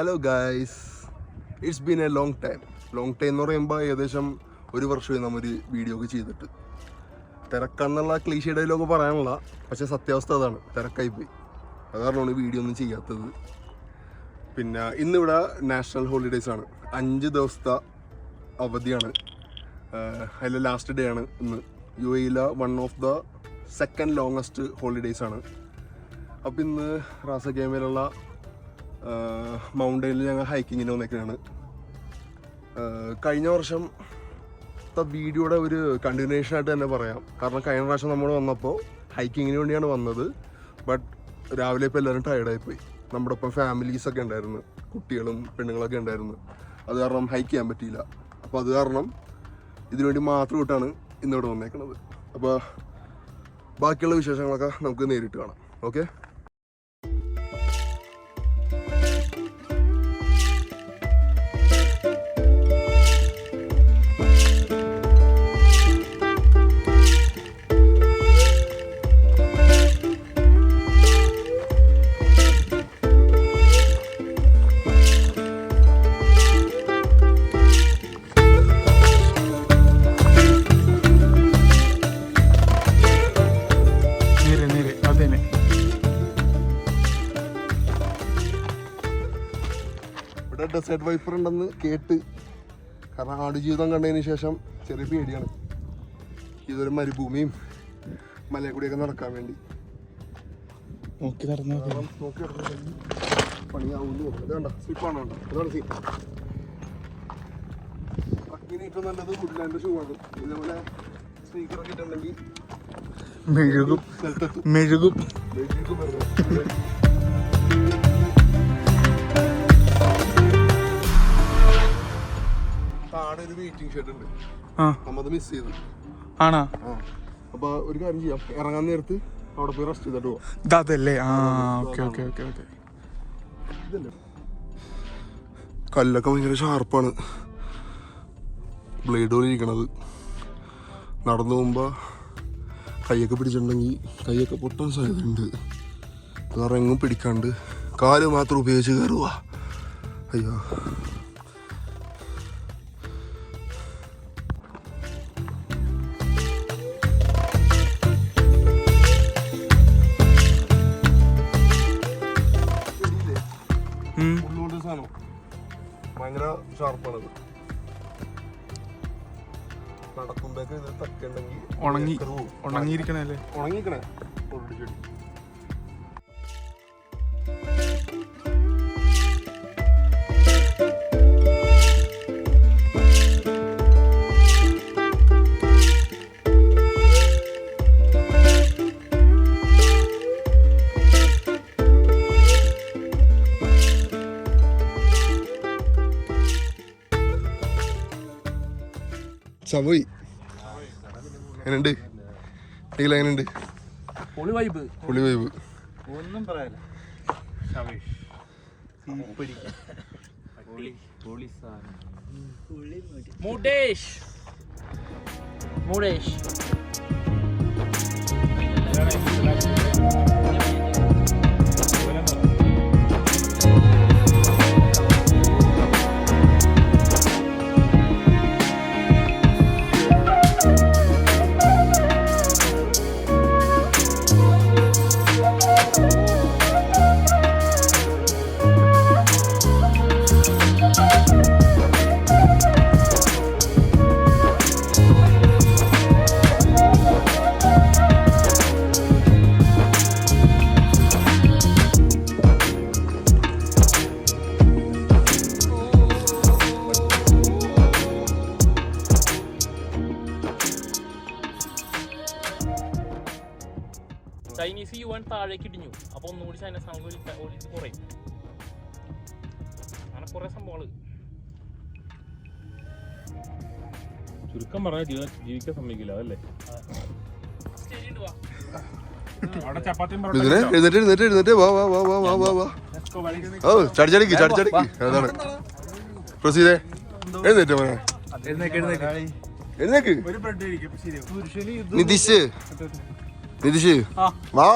Hello guys, it's been A long time എന്ന് പറയുമ്പോൾ ഏകദേശം 1 വർഷമായി നമ്മൾ വീഡിയോ ഒക്കെ ചെയ്തിട്ട്. തിരക്കെന്നുള്ള ക്ലീഷേ ഡയലോഗ് പറയാനുള്ള, പക്ഷേ സത്യാവസ്ഥ അതാണ്, തിരക്കായിപ്പോയി. അത് കാരണമാണ് വീഡിയോ ഒന്നും ചെയ്യാത്തത്. പിന്നെ ഇന്നിവിടെ നാഷണൽ ഹോളിഡേയ്സാണ്, 5 ദിവസത്തെ അവധിയാണ്. അതിൽ ലാസ്റ്റ് ഡേ ആണ് ഇന്ന്. UAE one of the second longest ഹോളിഡേയ്സാണ്. അപ്പോൾ ഇന്ന് റാസ ഗെയിമിലുള്ള മൗണ്ടനിൽ ഞങ്ങൾ ഹൈക്കിങ്ങിന് വന്നേക്കാണ്. കഴിഞ്ഞ വർഷത്തെ വീഡിയോയുടെ ഒരു കണ്ടിന്യൂഷൻ ആയിട്ട് തന്നെ പറയാം. കാരണം കഴിഞ്ഞ പ്രാവശ്യം നമ്മൾ വന്നപ്പോൾ ഹൈക്കിങ്ങിന് വേണ്ടിയാണ് വന്നത്. ബട്ട് രാവിലെ ഇപ്പോൾ എല്ലാവരും ടയർഡായിപ്പോയി. നമ്മുടെ ഒപ്പം ഫാമിലീസൊക്കെ ഉണ്ടായിരുന്നു, കുട്ടികളും പെണ്ണുങ്ങളൊക്കെ ഉണ്ടായിരുന്നു. അത് കാരണം ഹൈക്ക് ചെയ്യാൻ പറ്റിയില്ല. അപ്പോൾ അത് കാരണം ഇതിനുവേണ്ടി മാത്രമായിട്ടാണ് ഇന്നിവിടെ വന്നേക്കുന്നത്. അപ്പോൾ ബാക്കിയുള്ള വിശേഷങ്ങളൊക്കെ നമുക്ക് നേരിട്ട് കാണാം. ഓക്കെ. ഡെസേർട്ട് വൈപ്പർ ഉണ്ടെന്ന് കേട്ട്, കാരണം ആടുജീവിതം കണ്ടതിന് ശേഷം ചെറിയ പേടിയാണ്. ഇതൊരു മരുഭൂമിയും മലയെ കൂടിയൊക്കെ നടക്കാൻ വേണ്ടി നോക്കി പണിയാവുന്നു. വേണ്ട, സ്ലിപ്പാണ്, വേണ്ട, അതാണ് സീൻ. ട്രക്കിന് ഏറ്റവും നല്ലത് വുഡ്ലാൻഡ് ഷൂ ആണ്. ഇതേപോലെ സ്നീക്കറൊക്കെ ഇട്ടുണ്ടെങ്കിൽ മെഴുകും. താഴെ ഒരു വെയിറ്റിംഗ് ഷെഡ് ഉണ്ട്, നമ്മത് മിസ് ചെയ്തു. ആണോ? അപ്പൊ ഒരു കാര്യം ചെയ്യാം, ഇറങ്ങാൻ നേരത്ത് അവിടെ പോയി റെസ്റ്റ് ചെയ്തിട്ട് പോവാം. കല്ലൊക്കെ ഭയങ്കര ഷാർപ്പാണ്, ബ്ലേഡ് പോലെ ഇരിക്കണത്. നടന്നു പോകുമ്പോ കൈയൊക്കെ പിടിച്ചിട്ടുണ്ടെങ്കിൽ കൈയൊക്കെ പൊട്ടാൻ സാധ്യതയുണ്ട്. വേറെ എങ്ങും പിടിക്കാണ്ട് കാല് മാത്രം ഉപയോഗിച്ച് കയറുക. അയ്യോ, ഭയങ്കര ഷാർപ്പാണത്. നടക്കുമ്പോഴേക്ക് ഇത് തട്ടുണ്ടെങ്കിൽ ഉണങ്ങിയിരിക്കണേ ഓൾറെഡി ചെടി. സവോയ് എങ്ങനെയുണ്ട്? എങ്ങനെയുണ്ട്? പൊളി വൈബ്. ഒന്നും പറയാനില്ല. മുടേഷ് ചൈനീസ് യുവാൻ താഴേക്ക് ഇടിഞ്ഞു. അപ്പൊ ഒന്നുകൂടി ചൈനീസ് കുറയും. അങ്ങനെ കുറെ സംഭവങ്ങള്. ചുരുക്കം പറഞ്ഞാൽ ജീവിക്കാൻ സമ്മതിക്കില്ല, അതല്ലേ? നിതീഷ് വാ.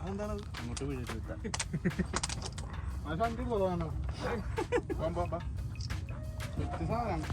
അതെന്താണത്? അങ്ങോട്ട് വീടിട്ട് വിട്ടാ സാധനം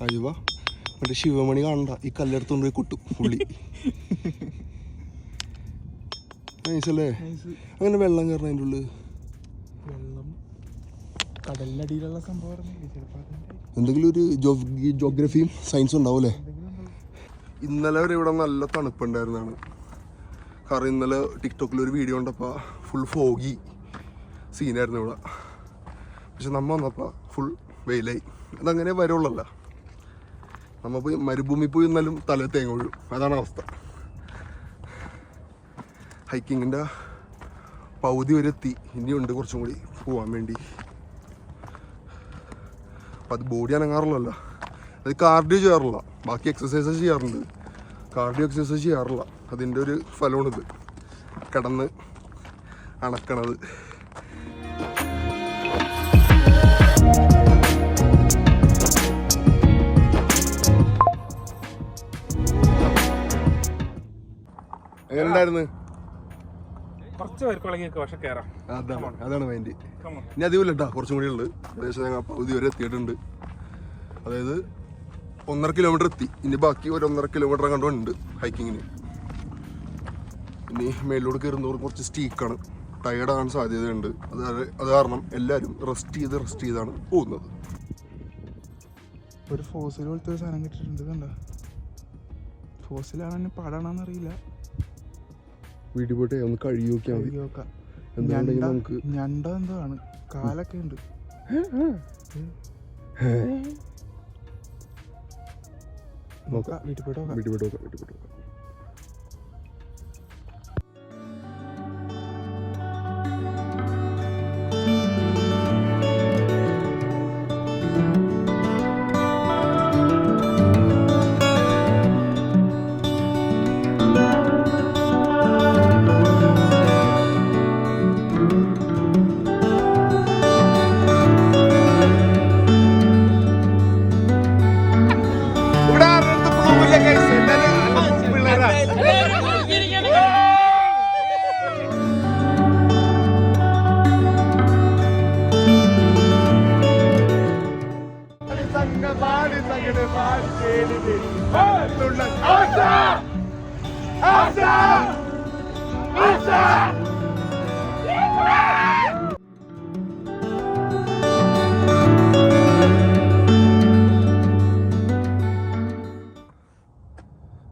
അയ്യോ മറ്റേ ശിവമണി കാണണ്ട, ഈ കല്ലെടുത്തോണ്ട് പോയി കൊട്ടും പുള്ളി. നൈസല്ലേ? അങ്ങനെ വെള്ളം കയറണം അതിൻ്റെ ഉള്ളിൽ. വെള്ളം കടലിനടിയിലുള്ള സംഭവം എന്തെങ്കിലും ഒരു ജോഗ്രഫിയും സയൻസും ഉണ്ടാവും അല്ലേ? ഇന്നലെ വരെ ഇവിടെ നല്ല തണുപ്പുണ്ടായിരുന്നാണ്. കാരണം ഇന്നലെ ടിക്ടോക്കിൽ ഒരു വീഡിയോ കണ്ടപ്പോൾ ഫുൾ ഫോഗി സീനായിരുന്നു ഇവിടെ. പക്ഷെ നമ്മ വന്നപ്പോൾ ഫുൾ വെയിലായി. അതങ്ങനെ വരുള്ളല്ല. നമ്മൾ പോയി മരുഭൂമി പോയി എന്നാലും തല തേങ്ങ വീഴും. അതാണ് അവസ്ഥ. ഹൈക്കിങ്ങിൻ്റെ പകുതി വരെ എത്തി. ഇനിയുണ്ട് കുറച്ചും കൂടി പോകാൻ വേണ്ടി. അപ്പം അത് ബോഡി അനങ്ങാറില്ലല്ലോ. അത് കാർഡിയോ ചെയ്യാറില്ല. ബാക്കി എക്സസൈസ് ചെയ്യാറുണ്ട്, കാർഡിയോ എക്സസൈസ് ചെയ്യാറില്ല. അതിൻ്റെ ഒരു ഫലമാണിത്, കിടന്ന് അണക്കണത്. എങ്ങനെ ഉണ്ടായിരുന്നു? കുറച്ച് പേർക്ക് പക്ഷെ കയറാം. അതാണ് മൈൻഡ്. ഇനി അധികം കേട്ടോ, കുറച്ചും കൂടി ഉണ്ട്. ഏകദേശം ഞങ്ങൾ പകുതി വരെ എത്തിയിട്ടുണ്ട്. അതായത് 1.5 കിലോമീറ്റർ എത്തി. ഇനി ബാക്കി ഒരു 1.5 കിലോമീറ്റർ കണ്ടുണ്ട് ഹൈക്കിങ്ങിന്. ഇനി മേലോട്ട് കയറുന്നവർ കുറച്ച് സ്റ്റീക്കാണ്, ടയർഡാകാൻ സാധ്യതയുണ്ട്. അത് കാരണം എല്ലാവരും റെസ്റ്റ് ചെയ്താണ് പോകുന്നത്. ഒരു ഫോസിൽ പോലത്തെ ഒരു സാധനം കിട്ടിയിട്ടുണ്ട്. കണ്ടോ? ഫോസിലാണോ പാടാണോന്ന് അറിയില്ല. വീട്ടിൽ പോയിട്ട് ഒന്ന് കഴുകി നോക്കിയാൽ മതി. നമുക്ക് ഞണ്ട എന്തോ ആണ്, കാലൊക്കെ ഉണ്ട്. വീട്ടിൽ പോയിട്ട് നോക്കാം.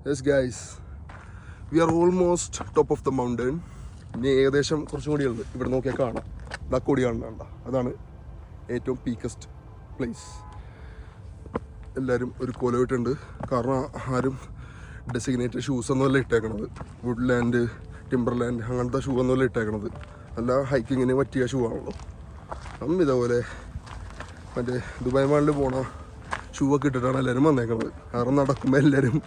Yes guys, we are almost top of the mountain. ഇനി ഏകദേശം കുറച്ചും കൂടി ഉണ്ട്. ഇവിടെ നോക്കിയാൽ കാണാം, ഇതാ കൊടി കാണണ്ട. അതാണ് ഏറ്റവും പീക്കസ്റ്റ് പ്ലേസ്. എല്ലാവരും ഒരു കൊലവിട്ടുണ്ട്. കാരണം ആരും ഡെസിഗ്നേറ്റഡ് ഷൂസ് ഒന്നുമല്ല ഇട്ടേക്കണത്. വുഡ്ലാൻഡ്, ടിംബർലാൻഡ് അങ്ങനത്തെ ഷൂ ഒന്നുമല്ല ഇട്ടേക്കണത്. നല്ല ഹൈക്കിങ്ങിന് പറ്റിയ ഷൂ ആണല്ലോ. നമ്മൾ ഇതേപോലെ മറ്റേ ദുബായ് മാളിൽ പോണ ഷൂ ഒക്കെ ഇട്ടിട്ടാണ് എല്ലാവരും വന്നേക്കണത്. കാരണം നടക്കുമ്പോൾ എല്ലാവരും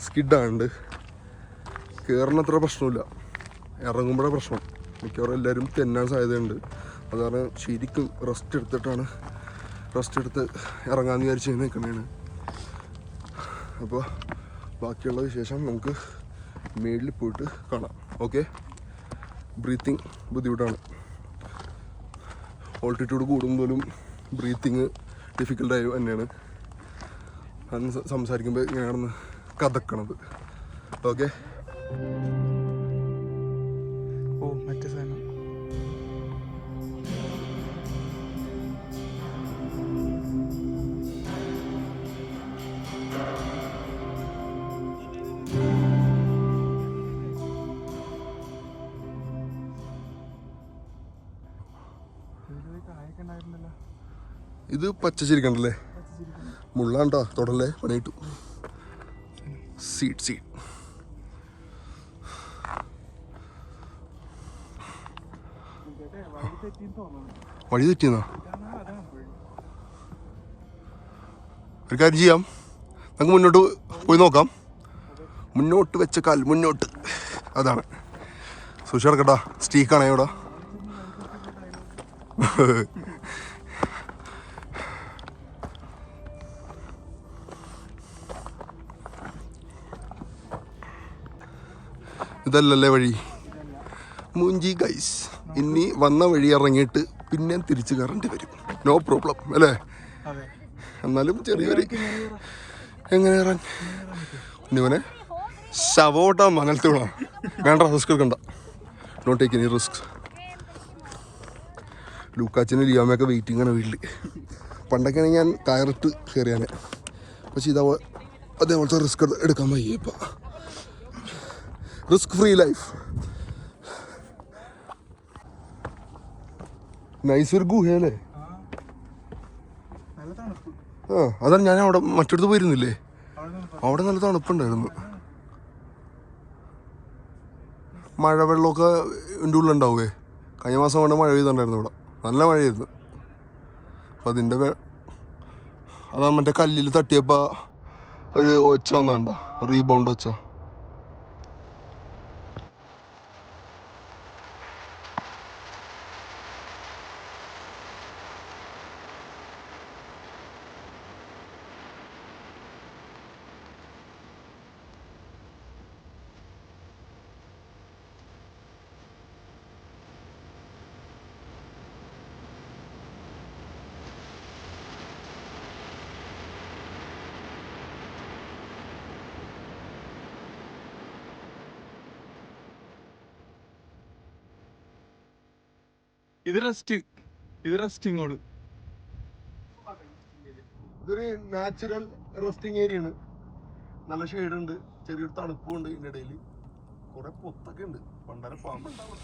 സ്കിഡാണ്ട്. കയറുന്നത്ര പ്രശ്നമില്ല, ഇറങ്ങുമ്പോഴേ പ്രശ്നം. മിക്കവാറും എല്ലാവരും തെന്നാൻ സാധ്യതയുണ്ട്. അത് കാരണം ശരിക്കും റെസ്റ്റ് എടുത്ത് ഇറങ്ങാമെന്ന് വിചാരിച്ച് നിൽക്കണേണ്. അപ്പോൾ ബാക്കിയുള്ള വിശേഷം നമുക്ക് മേളിൽ പോയിട്ട് കാണാം. ഓക്കെ, ബ്രീത്തിങ് ബുദ്ധിമുട്ടാണ്. ഓൾട്ടിറ്റ്യൂഡ് കൂടുമ്പോഴും ബ്രീത്തിങ് ഡിഫിക്കൽട്ടായി തന്നെയാണ്. അന്ന് സംസാരിക്കുമ്പോൾ ഇങ്ങനെയാണെന്ന് കഥക്കണത്. ഓക്കെ, മറ്റേ സാധനം ഇത് പച്ചച്ചിരിക്കണ്ടല്ലേ? മുള്ളാണ്ടാ, തൊടല്ലേ, പണിയിട്ടു. സീഡ് വഴി തെറ്റിയെന്നാ? ഒരു കാര്യം ചെയ്യാം, നമുക്ക് മുന്നോട്ട് പോയി നോക്കാം. മുന്നോട്ട് വെച്ച കാൽ മുന്നോട്ട്, അതാണ്. സൂക്ഷിച്ചെടുക്കട്ടാ, സ്റ്റീക്കാണേ ഇവിടെ. ഇതല്ലല്ലേ വഴി? മൂഞ്ചി ഗൈസ്. ഇനി വന്ന വഴി ഇറങ്ങിയിട്ട് പിന്നെ തിരിച്ച് കയറേണ്ടി വരും. നോ പ്രോബ്ലം അല്ലേ? എന്നാലും ചെറിയൊരു എങ്ങനെ ഇറങ്ങി ഇവനെ ശവോട്ടാ മങ്ങലത്തെ വിടാം. വേണ്ട, റിസ്ക് എടുക്കണ്ട. Don't take any risk. ലൂക്കാച്ചനും ലിയാമയൊക്കെ വെയിറ്റിംഗ് ആണ് വീട്ടിൽ. പണ്ടൊക്കെയാണെങ്കിൽ ഞാൻ കയറിട്ട് കയറിയാനെ, പക്ഷെ അതേപോലത്തെ റിസ്ക് എടുക്കാൻ വയ്യ ഇപ്പം. Risk free life. നൈസൊരു ഗുഹയല്ലേ? ആ, അതാണ് ഞാൻ അവിടെ മറ്റടുത്ത് പോയിരുന്നില്ലേ, അവിടെ നല്ല തണുപ്പുണ്ടായിരുന്നു. മഴവെള്ളമൊക്കെ എൻ്റെ ഉള്ളിലുണ്ടാവുമേ. കഴിഞ്ഞ മാസം കൊണ്ട് മഴ പെയ്തിട്ടുണ്ടായിരുന്നു ഇവിടെ, നല്ല മഴയായിരുന്നു. അപ്പം അതിൻ്റെ അതാണ് മറ്റേ കല്ലിൽ തട്ടിയപ്പോൾ ഒരു ഒച്ച വന്നാണ്ട, റീബൗണ്ട് ഒച്ച. ഇത് റെസ്റ്റിങ്ങോട്. ഇതൊരു നാച്ചുറൽ റെസ്റ്റിംഗ് ഏരിയ ആണ്. നല്ല ഷെയ്ഡ് ഉണ്ട്, ചെറിയൊരു തണുപ്പുണ്ട്. ഇതിൻ്റെ ഇടയിൽ കുറെ പൊത്തൊക്കെ ഉണ്ട്. പണ്ടര പാമ്പുണ്ടാവും.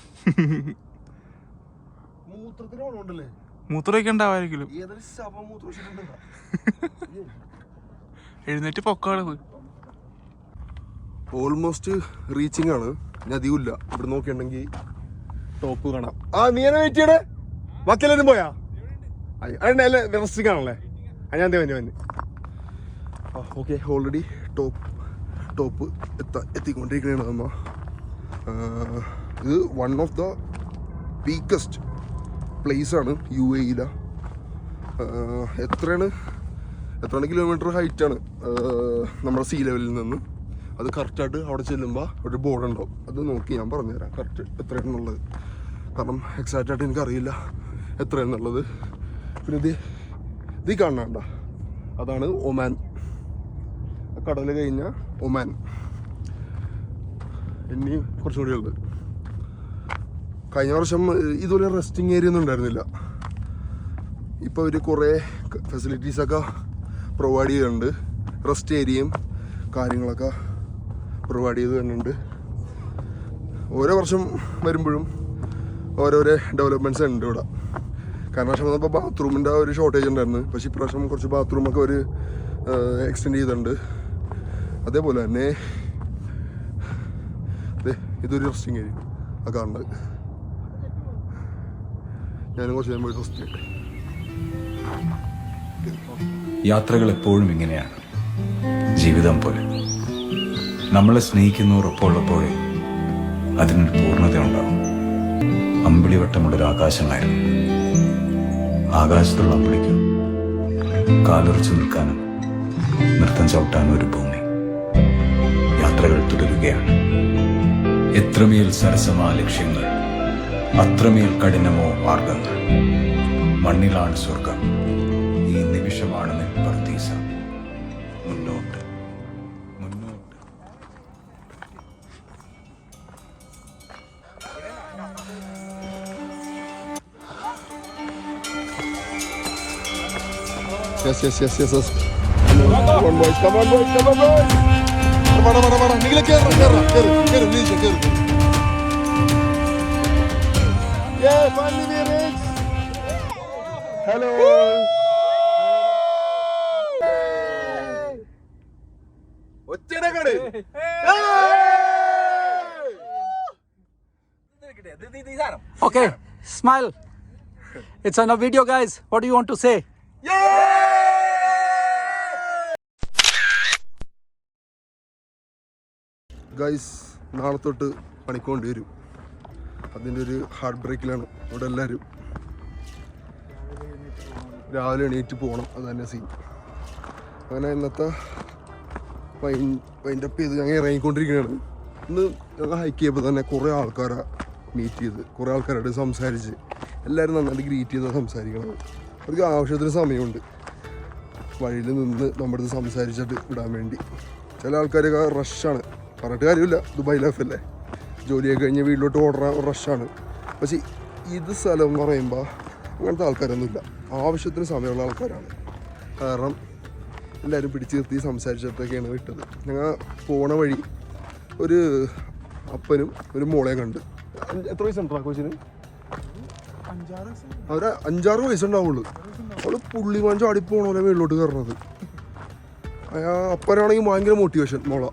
മൂത്രത്തിന് ഓണമുണ്ടല്ലേ? മൂത്രമൊക്കെണ്ടാവായിരിക്കും. ഏതൊരു ശവം മൂത്രമൊഴിച്ചിട്ടുണ്ടോ? എഴുന്നേറ്റ് പൊക്കാണ്. ഓൾമോസ്റ്റ് റീച്ചിങ് ആണ്. ഇനി അധികമില്ല. ഇവിടെ നോക്കിയിട്ടുണ്ടെങ്കിൽ ടോപ്പ് കാണാം. ആ, നീ എന്നെ വെയിറ്റ് ചെയ്യണേ. ബാക്കിയെല്ലാവരും പോയാ? അല്ലേ റെസ്റ്റിംഗ് ആണല്ലേ? ഞാൻ വന്നു. ഓക്കെ, ഓൾറെഡി ടോപ്പ് എത്തിക്കൊണ്ടിരിക്കുകയാണ് അമ്മ. ഇത് വൺ ഓഫ് ദ പീക്കസ്റ്റ് പ്ലേസ് ആണ് UAE. എത്രയാണ് കിലോമീറ്റർ ഹൈറ്റാണ് നമ്മുടെ സീ ലെവലിൽ നിന്ന്. അത് കറക്റ്റായിട്ട് അവിടെ ചെല്ലുമ്പോൾ ഒരു ബോർഡ് ഉണ്ടാവും. അത് നോക്കി ഞാൻ പറഞ്ഞുതരാം കറക്റ്റ് എത്രയാണെന്നുള്ളത്. കാരണം എക്സാക്റ്റായിട്ട് എനിക്കറിയില്ല എത്രയാണെന്നുള്ളത്. പിന്നെ ഇത് കാണണ്ട, അതാണ് ഒമാൻ. കടൽ കഴിഞ്ഞ ഒമാൻ. ഇനി കുറച്ചും കൂടി ഉള്ളത്. കഴിഞ്ഞ വർഷം ഇതുപോലെ റെസ്റ്റിംഗ് ഏരിയ ഒന്നും ഉണ്ടായിരുന്നില്ല. ഇപ്പോൾ അവർ കുറേ ഫെസിലിറ്റീസൊക്കെ പ്രൊവൈഡ് ചെയ്യുന്നുണ്ട്. റെസ്റ്റ് ഏരിയയും കാര്യങ്ങളൊക്കെ പ്രൊവൈഡ് ചെയ്ത് തന്നെയുണ്ട്. ഓരോ വർഷം വരുമ്പോഴും ഓരോരോ ഡെവലപ്മെൻറ്റ്സ് ഉണ്ട് ഇവിടെ. കാരണം വർഷം വന്നപ്പോൾ ബാത്റൂമിൻ്റെ ഒരു ഷോർട്ടേജ് ഉണ്ടായിരുന്നു. പക്ഷേ ഇപ്രാവശ്യം കുറച്ച് ബാത്റൂമൊക്കെ അവർ എക്സ്റ്റെൻഡ് ചെയ്തിട്ടുണ്ട്. അതേപോലെ തന്നെ ഇതൊരു റെസ്റ്റിംഗ് ഏരിയ ആ കാണുന്നത്. ഞാനും കുറച്ച് നേരം പോയി റെസ്റ്റ് ചെയ്യട്ടെ. യാത്രകൾ എപ്പോഴും ഇങ്ങനെയാണ്, ജീവിതം പോലെ. നമ്മളെ സ്നേഹിക്കുന്നവർ ഒപ്പമുള്ളപ്പോഴേ അതിനൊരു പൂർണ്ണത ഉണ്ടാവും. അമ്പിളിവട്ടമുള്ളൊരു ആകാശമായിരുന്നു. ആകാശത്തുള്ള അമ്പിളിക്ക് കാലുറച്ചു നിൽക്കാനും നൃത്തം ചവിട്ടാനും ഒരു ഭൂമി. യാത്രകൾ തുടരുകയാണ്. എത്രമേൽ സരസമാ ലക്ഷ്യങ്ങൾ, അത്രമേൽ കഠിനമോ മാർഗങ്ങൾ. മണ്ണിലാണ് സ്വർഗം, ഈ നിമിഷമാണ് നെൽപ്പർദീസ. മുന്നോട്ട് മുന്നോട്ട്. Yes. Come on, boys. വട. നിങ്ങളെ കേറ്. Yeah, finally we reached. Hello. Okay, smile. It's on a video, guys. What do you want to say? Guys നാളെ തൊട്ട് പണിക്കൊണ്ട് വരും. അതിൻ്റെ ഒരു ഹാർട്ട് ബ്രേക്കിലാണ് ഇവിടെ എല്ലാവരും. രാവിലെ എണീറ്റ് പോകണം, അത് തന്നെ സീൻ. അങ്ങനെ ഇന്നത്തെ വൈൻഡപ്പ് ചെയ്ത് ഞങ്ങൾ ഇറങ്ങിക്കൊണ്ടിരിക്കുകയാണ്. ഇന്ന് ഞങ്ങൾ ഹൈക്ക് ചെയ്തപ്പോൾ തന്നെ കുറേ ആൾക്കാരെ മീറ്റ് ചെയ്ത് കുറേ ആൾക്കാരോട് സംസാരിച്ച് എല്ലാവരും നന്നായിട്ട് ഗ്രീറ്റ് ചെയ്താൽ സംസാരിക്കണം. അവർക്ക് ആവശ്യത്തിന് സമയമുണ്ട് വഴിയിൽ നിന്ന് നമ്മുടെ അടുത്ത് സംസാരിച്ചിട്ട് വിടാൻ വേണ്ടി. ചില ആൾക്കാരൊക്കെ റഷാണ്, പറഞ്ഞിട്ട് കാര്യമില്ല, ദുബായ് ലൈഫല്ലേ, ജോലിയൊക്കെ കഴിഞ്ഞ് വീട്ടിലോട്ട് ഓടുന്ന റഷാണ്. പക്ഷേ ഇത് സ്ഥലം എന്ന് പറയുമ്പോൾ അങ്ങനത്തെ ആൾക്കാരൊന്നുമില്ല, ആവശ്യത്തിന് സമയമുള്ള ആൾക്കാരാണ്. കാരണം എല്ലാവരും പിടിച്ച് നിർത്തി സംസാരിച്ചിട്ടൊക്കെയാണ് വിട്ടത്. ഞങ്ങൾ പോണ വഴി ഒരു അപ്പനും ഒരു മോളെ കണ്ട്. എത്ര വയസ്സുണ്ടോ കോച്ചിന്? അവര് 5-6 വയസ്സുണ്ടാവുള്ളൂ. അവള് പുള്ളിമാൻ ചാടി പോണ പോലെ വീട്ടിലോട്ട് കയറണത്. അപ്പനാണെങ്കിൽ ഭയങ്കര മോട്ടിവേഷൻ, മോള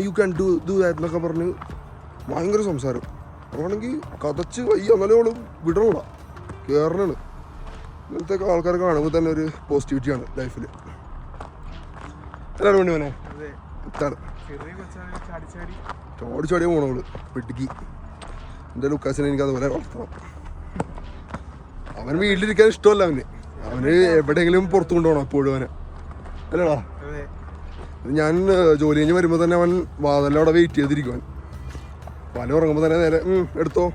യു ക്യാൻ ഡു ദാറ്റ് എന്നൊക്കെ പറഞ്ഞ് ഭയങ്കര സംസാരം. അവളാണെങ്കിൽ കതച്ച് വയ്യ, എന്നാലും അവള് വിടണ കയറണാണ്. ഇങ്ങനത്തെ ആൾക്കാരെ കാണുമ്പോൾ തന്നെ ഒരു പോസിറ്റിവിറ്റിയാണ് ലൈഫിൽ. എല്ലാവരും വേണ്ടി മോനെ എത്താണ് ചോടി ചാടിയ പോണവള് പിടിക്കി. എൻ്റെ ലുക്കാസിനെ എനിക്ക് അതുപോലെ വളർത്തണം. അവന് വീട്ടിലിരിക്കാൻ ഇഷ്ടമല്ല, അവന് എവിടെയെങ്കിലും പുറത്തു കൊണ്ടുപോകണം എപ്പോഴും അവനെ, അല്ലേടാ? ഞാൻ ജോലി കഴിഞ്ഞ് വരുമ്പോൾ തന്നെ അവൻ വാതിലിൽ അവിടെ വെയിറ്റ് ചെയ്തിരിക്കുവാൻ. പല ഉറങ്ങുമ്പോൾ തന്നെ നേരെ എടുത്തോ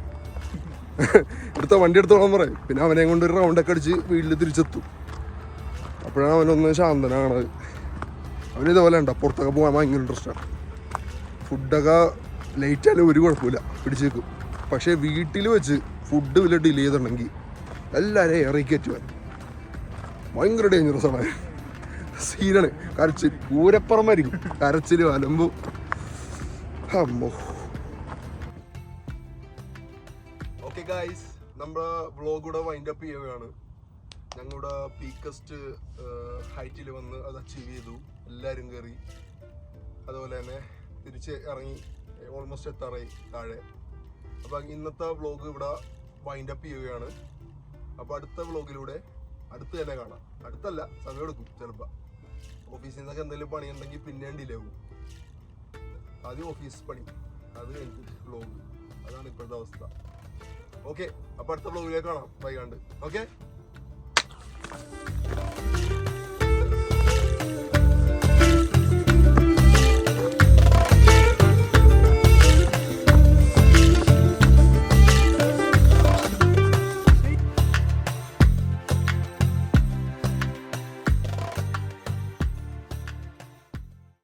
വണ്ടി എടുത്തോളാൻ പറയും. പിന്നെ അവനെ കൊണ്ട് ഒരു റൗണ്ടൊക്കെ അടിച്ച് വീട്ടിൽ തിരിച്ചെത്തും. അപ്പോഴാണ് അവനൊന്ന് ശാന്തനാണത്. അവനിതുപോലെ ഉണ്ടോ, പുറത്തൊക്കെ പോകാൻ ഭയങ്കര ഇൻട്രസ്റ്റാണ്. ഫുഡൊക്കെ ലേറ്റ് ആയാലും ഒരു കുഴപ്പമില്ല, പിടിച്ച് വെക്കും. പക്ഷേ വീട്ടിൽ വെച്ച് ഫുഡ് വല്ല ഡിലേ ചെയ്തിട്ടുണ്ടെങ്കിൽ എല്ലാവരെയും ഇറക്കി കയറ്റുവാൻ ഭയങ്കര ഡേഞ്ചറസ് ആണ്. സീനാണ്, കരച്ചിൽ പൂരപ്പുറമായിരിക്കും, കരച്ചിൽ അലമ്പും. അമ്മോ. ഓക്കെ ഗൈസ്, നമ്മുടെ വ്ളോഗ് കൂടെ വൈൻഡപ്പ് ചെയ്യുകയാണ്. ഞങ്ങളുടെ പീക്കസ്റ്റ് ഹൈറ്റിൽ വന്ന് അത് അച്ചീവ് ചെയ്തു. എല്ലാവരും കയറി, അതുപോലെ തന്നെ തിരിച്ച് ഇറങ്ങി ഓൾമോസ്റ്റ് എത്താറായി താഴെ. അപ്പോൾ ഇന്നത്തെ വ്ളോഗ് ഇവിടെ വൈൻഡപ്പ് ചെയ്യുകയാണ്. അപ്പോൾ അടുത്ത വ്ളോഗിലൂടെ അടുത്ത് തന്നെ കാണാം. അടുത്തല്ല, സമയം എടുക്കും ചിലപ്പോൾ. ഓഫീസിൽ നിന്നൊക്കെ എന്തെങ്കിലും പണിയുണ്ടെങ്കിൽ പിന്നെ ഡിലേ ആവും. ആദ്യം ഓഫീസ് പണി, അത് കഴിഞ്ഞിട്ട് വ്ളോഗ്. അതാണ് ഇപ്പോഴത്തെ അവസ്ഥ. ഓക്കെ, അപ്പോൾ അടുത്ത വ്ളോഗിലേക്ക് കാണാം വൈകാണ്ട്. ഓക്കെ.